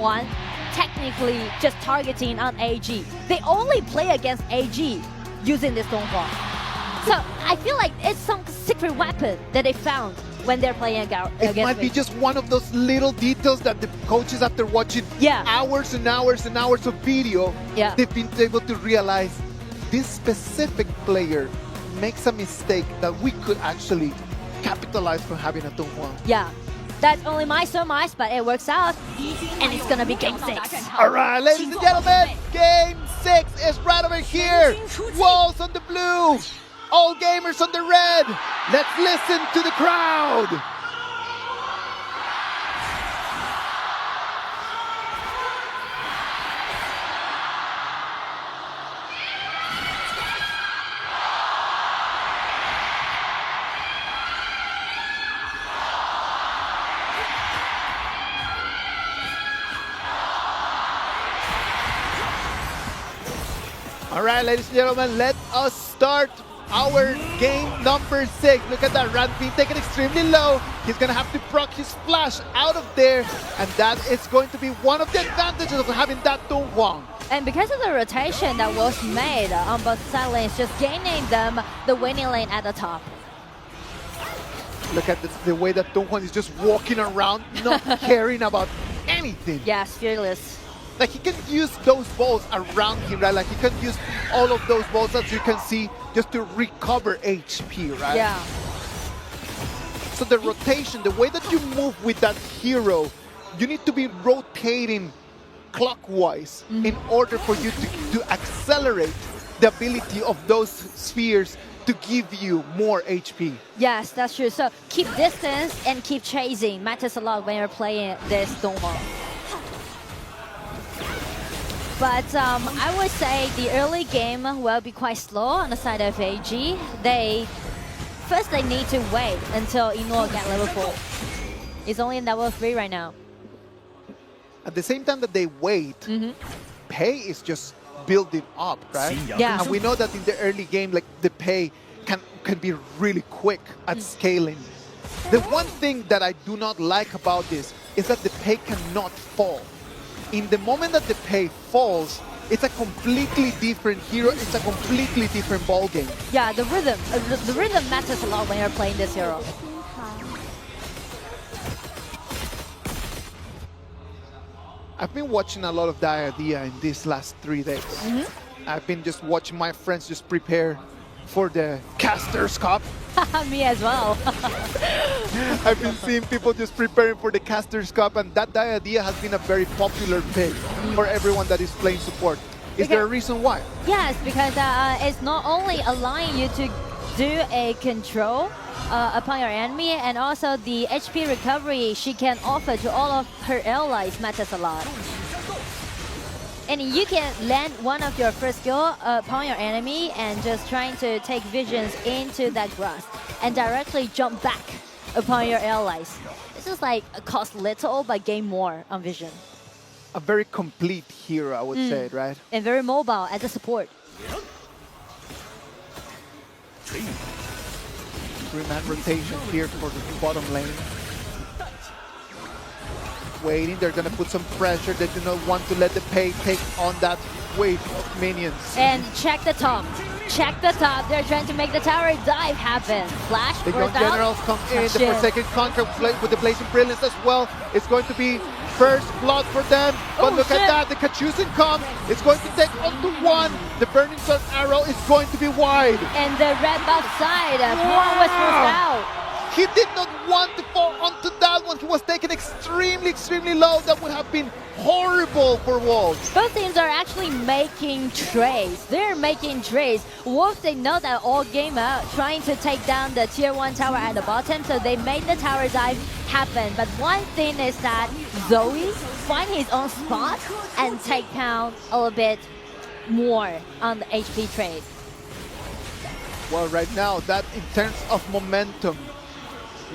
One, technically just targeting on AG. They only play against AG using this Donghua. So I feel like it's some secret weapon that they found when they're playing against It might be just one of those little details that the coaches, after watching hours and hours and hours of video, they've been able to realize this specific player makes a mistake that we could actually capitalize from having a Donghua. Yeah. That's only my surmise, but it works out, and it's gonna be Game 6. All right, ladies and gentlemen, Game 6 is right over here. Walls on the blue, all gamers on the red. Let's listen to the crowd. All right, ladies and gentlemen, let us start our game number 6. Look at that, Rand being taken extremely low. He's gonna have to proc his flash out of there, and that is going to be one of the advantages of having that Donghua. And because of the rotation that was made on both side lanes, just gaining them the winning lane at the top. Look at this, the way that Donghua is just walking around, not caring about anything. Yes, fearless. Like, he can use those balls around him, right? Like, he can use all of those balls, as you can see, just to recover HP, right? Yeah. So the rotation, the way that you move with that hero, you need to be rotating clockwise in order for you to accelerate the ability of those spheres to give you more HP. Yes, that's true. So keep distance and keep chasing matters a lot when you're playing this Donghua. But I would say the early game will be quite slow on the side of AG. First they need to wait until Ino get level 4. He's only in level 3 right now. At the same time that they wait, pay is just building up, right? Yeah. And we know that in the early game, like, the pay can be really quick at scaling. The one thing that I do not like about this is that the pay cannot fall. In the moment that the pay falls, it's a completely different hero, it's a completely different ball game. Yeah, the rhythm matters a lot when you're playing this hero. I've been watching a lot of Diadea in these last 3 days. I've been just watching my friends just prepare for the Casters Cup. Me as well. I've been seeing people just preparing for the Casters Cup, and that Diadea has been a very popular pick for everyone that is playing support. Is there a reason why? Yes, because it's not only allowing you to do a control upon your enemy, and also the HP recovery she can offer to all of her allies matters a lot. And you can land one of your first skill upon your enemy and just trying to take visions into that grass and directly jump back upon your allies. It's just like cost little but gain more on vision. A very complete hero, I would say, right? And very mobile as a support. 3-man rotation here for the bottom lane. Waiting, they're gonna put some pressure. They do not want to let the pay take on that wave of minions. And check the top. Check the top. They're trying to make the tower dive happen. Flash, The young generals come in. The Forsaken contract with the Blazing Brilliance as well. It's going to be first blood for them. But look at that, the Kachusen comes. It's going to take onto 1. The Burning Sun arrow is going to be wide. And the red buff side, Pawn was forced out. He did not want to fall onto that one. He was taken extremely, extremely low. That would have been horrible for Wolves. Both teams are actually making trades. They're making trades. Wolves, they know that all game out, trying to take down the tier 1 tower at the bottom, so they made the tower dive happen. But one thing is that Zoe find his own spot and take down a little bit more on the HP trade. Well, right now, that in terms of momentum,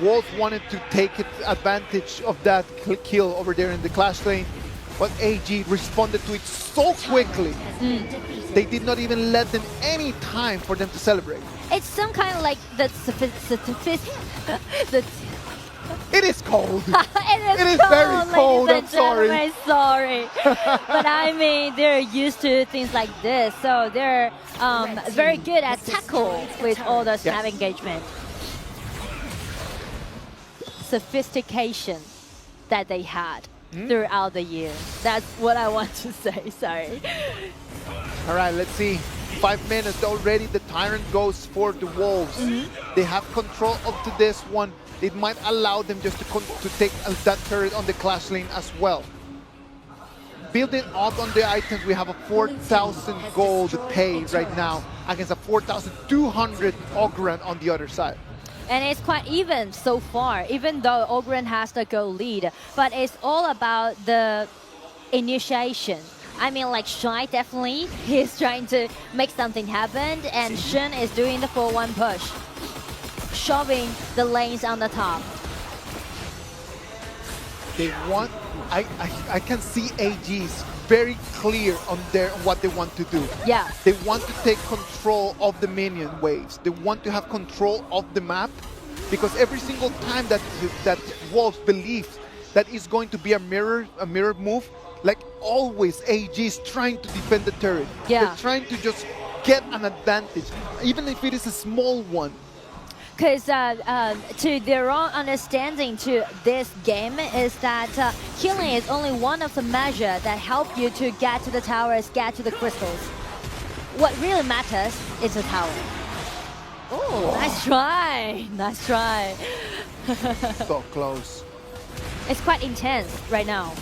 Wolves wanted to take advantage of that kill over there in the Clash lane, but AG responded to it so quickly. They did not even let them any time for them to celebrate. It's some kind of like the It It is cold. It is cold, very cold, ladies and I'm sorry. gentlemen, sorry. But I mean, they're used to things like this, so they're very good at tackle with all the snap Yes. engagement. Sophistication that they had throughout the year. That's what I want to say, sorry. All right, let's see. 5 minutes already. The Tyrant goes for the Wolves. They have control up to this one. It might allow them just to take that turret on the Clash lane as well. Building up on the items, we have a 4,000 gold pay right now against a 4,200 Ogren on the other side. And it's quite even so far, even though Ogren has the goal lead. But it's all about the initiation. I mean, like Shy definitely, he's trying to make something happen, and Shen is doing the 4-1 push, shoving the lanes on the top. They want, I can see AGs very clear on what they want to do. Yeah. They want to take control of the minion waves. They want to have control of the map, because every single time that Wolves believes that it's going to be a mirror move, like always, AG is trying to defend the turret. Yeah. They're trying to just get an advantage, even if it is a small one. Because to their own understanding to this game is that killing is only one of the measures that help you to get to the towers, get to the crystals. What really matters is the tower. Oh, nice try. Nice try. So close. It's quite intense right now.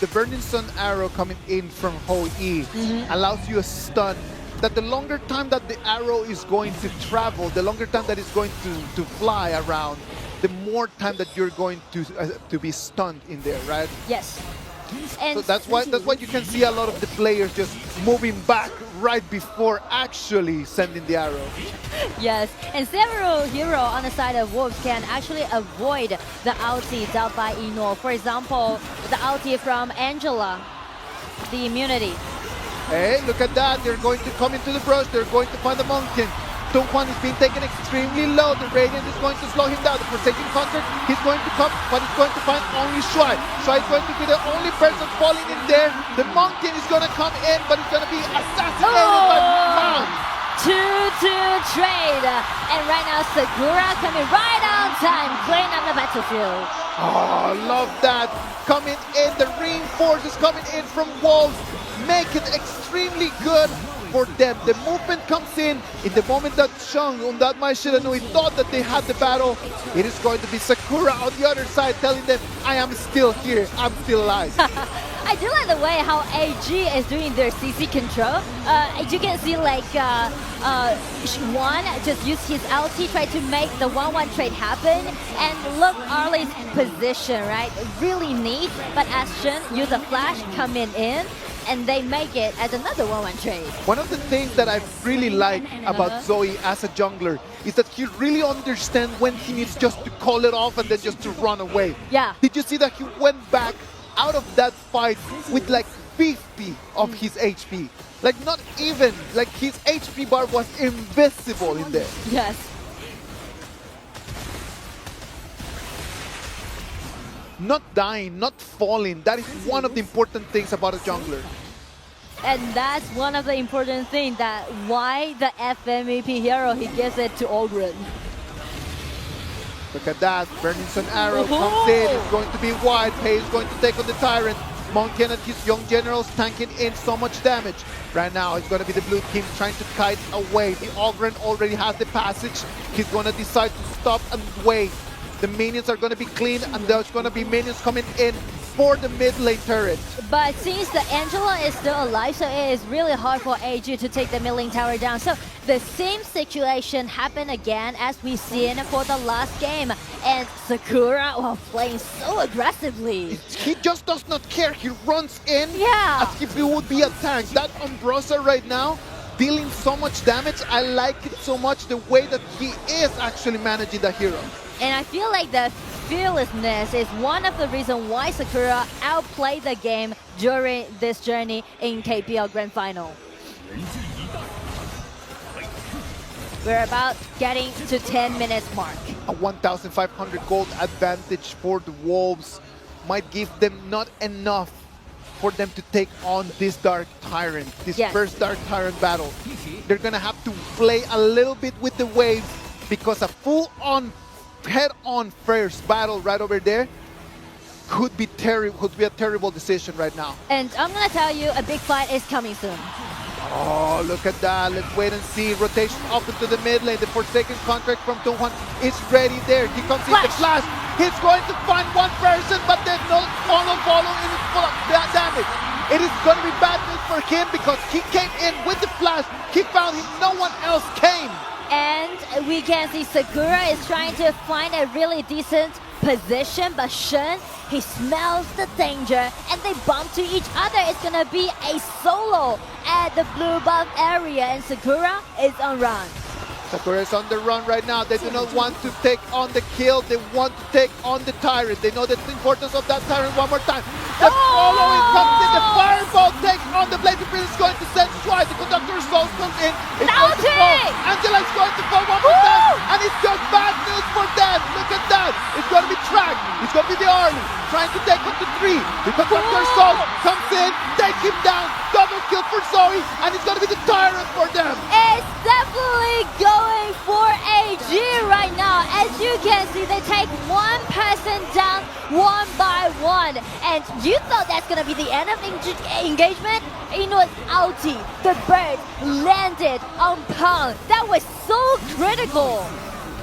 The Burning Sun arrow coming in from Ho Yi allows you a stun that the longer time that the arrow is going to travel, the longer time that it's going to fly around, the more time that you're going to be stunned in there, right? Yes. And so that's why you can see a lot of the players just moving back right before actually sending the arrow. Yes, and several heroes on the side of Wolves can actually avoid the ulti dealt by Ino. For example, the ulti from Angela, the immunity. Hey, look at that. They're going to come into the brush. They're going to find the Monkey. Dongquan is being taken extremely low. The Radiant is going to slow him down. The Forsaken Conquer, he's going to come, but he's going to find only Shuai. Shuai is going to be the only person falling in there. The Monkey is going to come in, but he's going to be assassinated by Mount. 2-2 trade. And right now, Sakura coming right on time, clearing up the battlefield. Oh, love that. Coming in, the reinforcements coming in from Wolves, make it extremely good for them. The movement comes in the moment that Shang on that Mai Shiranui thought that they had the battle. It is going to be Sakura on the other side telling them, I am still here, I'm still alive. I do like the way how AG is doing their CC control. As you can see, like Juan just used his ulti, try to make the 1-1 trade happen, and look Arley's position, right? Really neat, but as Shen use a flash coming in, and they make it as another 1-1 trade. One of the things that I really like about Zoe as a jungler is that he really understands when he needs just to call it off and then just to run away. Yeah. Did you see that he went back out of that fight with like 50 of his HP? Like not even, like his HP bar was invisible in there. Yes. Not dying, not falling, that is one of the important things about a jungler. And that's one of the important things that why the FMVP hero, he gives it to Ogren. Look at that, Burning Sun arrow comes in, it's going to be wide, Pei is going to take on the Tyrant. Monken and his young generals tanking in so much damage. Right now it's going to be the blue team trying to kite away. The Ogren already has the passage, he's going to decide to stop and wait. The minions are going to be clean, and there's going to be minions coming in for the mid lane turret. But since the Angela is still alive, so it is really hard for AG to take the mid lane tower down. So the same situation happened again as we've seen for the last game. And Sakura, well, playing so aggressively. He just does not care. He runs in Yeah. as if he would be a tank. That Umbrosa right now, dealing so much damage. I like it so much, the way that he is actually managing the hero. And I feel like the fearlessness is one of the reasons why Sakura outplayed the game during this journey in KPL Grand Final. We're about getting to 10 minutes mark. A 1,500 gold advantage for the Wolves might give them not enough for them to take on this Dark Tyrant, this Yes. first Dark Tyrant battle. They're gonna have to play a little bit with the waves because a full-on, head-on first battle right over there could be a terrible decision right now. And I'm gonna tell you, a big fight is coming soon. Oh, look at that. Let's wait and see. Rotation up into the mid lane. The Forsaken contract from Donghuan is ready there. He comes in the flash. He's going to find one person, but then no follow in full of damage. It is going to be bad news for him because he came in with the flash. He found him. No one else came. And we can see Sakura is trying to find a really decent position, but Shen, he smells the danger and they bump to each other. It's gonna be a solo at the blue buff area and Sakura is on run. Sakura is on the run right now. They do not want to take on the kill. They want to take on the Tyrant. They know the importance of that Tyrant one more time. The following comes in. The Fireball takes on the Blazing Prince. Is going to send twice. The Conductor's Soul comes in. It's going to fall. Angela is going to fall one more time. And it's just bad news for them. Look at that. It's going to be tracked. It's going to be the Army trying to take on the 3. The Conductor's Soul comes in. Take him down. Double kill for Zoe. And it's going to be the Tyrant for them. It's definitely going for AG right now. As you can see, they take one person down one by one. And you thought that's going to be the end of engagement? It was outie. The bird landed on Pang. That was so critical.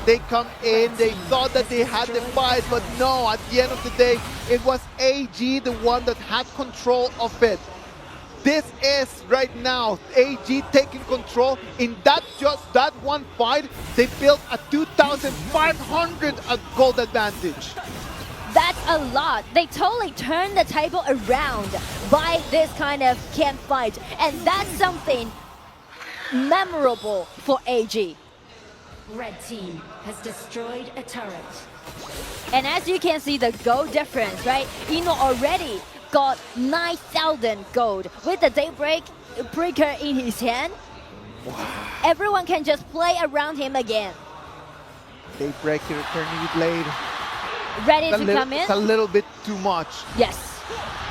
They come in, they thought that they had the fight, but no, at the end of the day, it was AG the one that had control of it. This is right now AG taking control. In just that one fight, they built a 2,500 gold advantage. That's a lot. They totally turned the table around by this kind of camp fight. And that's something memorable for AG. Red team has destroyed a turret. And as you can see, the gold difference, right? Ino already got 9,000 gold with the Daybreak Breaker in his hand. Wow. Everyone can just play around him again. Daybreaker Eternity Blade. Ready to come in? It's a little bit too much. Yes.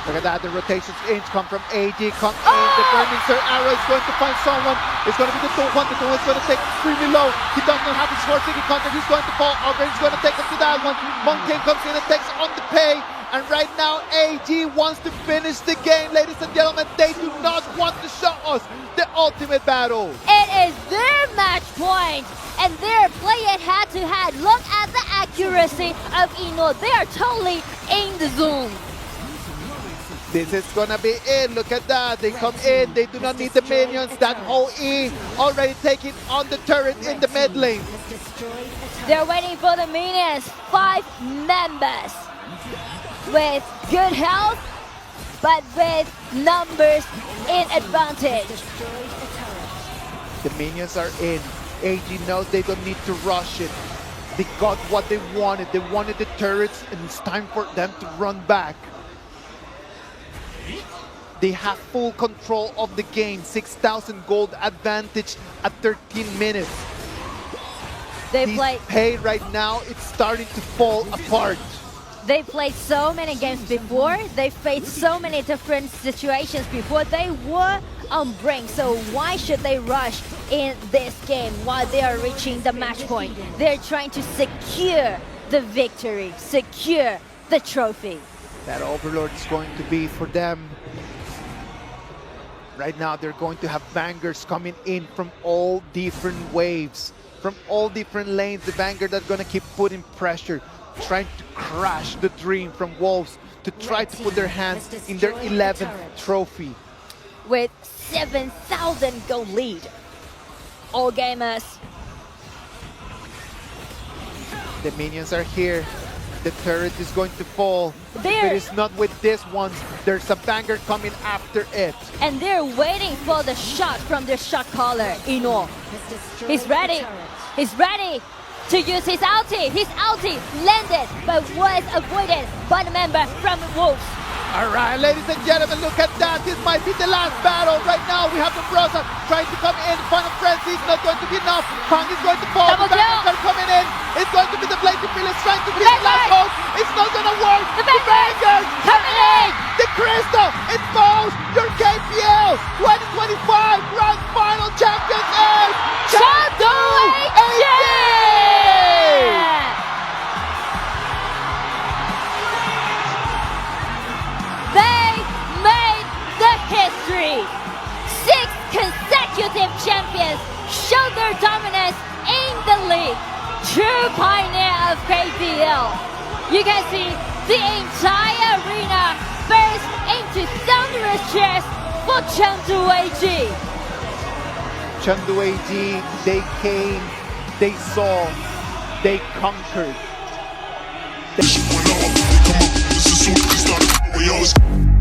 Look at that, the rotations in come from AG, come in, the Burning Sir Arrow is going to find someone. It's going to be the Donghuan. The Donghuan is going to take extremely low. He does not have his Forsaken contract. He's going to fall over. He's going to take him to that one. Monkey comes in and takes on the pay. And right now, AG wants to finish the game. Ladies and gentlemen, they do not want to show us the ultimate battle. It is their match point, and they're playing head-to-head. Look at the accuracy of Ino. They are totally in the zone. This is gonna be it. Look at that. They come in. They do not need the minions. That whole E already taking on the turret in the mid lane. They're waiting for the minions. 5 members with good health, but with numbers in advantage. The minions are in. AG knows they don't need to rush it. They got what they wanted. They wanted the turrets, and it's time for them to run back. They have full control of the game. 6,000 gold advantage at 13 minutes. They This played. pay right now, it's starting to fall apart. They played so many games before. They faced so many different situations before. They were on brink. So why should they rush in this game while they are reaching the match point? They're trying to secure the victory, secure the trophy. That Overlord is going to be for them. Right now, they're going to have bangers coming in from all different waves, from all different lanes. The banger that's going to keep putting pressure, trying to crash the dream from Wolves to try to put their hands in their 11th trophy. With 7,000 gold lead. All gamers. The minions are here. The turret is going to fall. There. If it is not with this one, there's a banger coming after it. And they're waiting for the shot from their shot caller, Ino. He's ready. He's ready to use his ulti. His ulti landed, but was avoided by the member from the Wolves. All right, ladies and gentlemen, look at that. This might be the last battle. Right now, we have the Brosa trying to come in. Final Frenzy is not going to to be enough. Pang is going to fall. Double The bangers kill. are coming in. It's going to be the Blazing Pillars trying to be the last bangers. hope. It's not going to work. The bangers coming in. The Crystal exposed. Your KPL 2025 Grand Final champions is Shadow They made the history. 6 consecutive champions showed their dominance in the league. True pioneer of KPL. You can see the entire arena burst into thunderous cheers for Chengdu AG. Chengdu AG, they came, they saw, they conquered. This is what all come up. This is what we started. We always.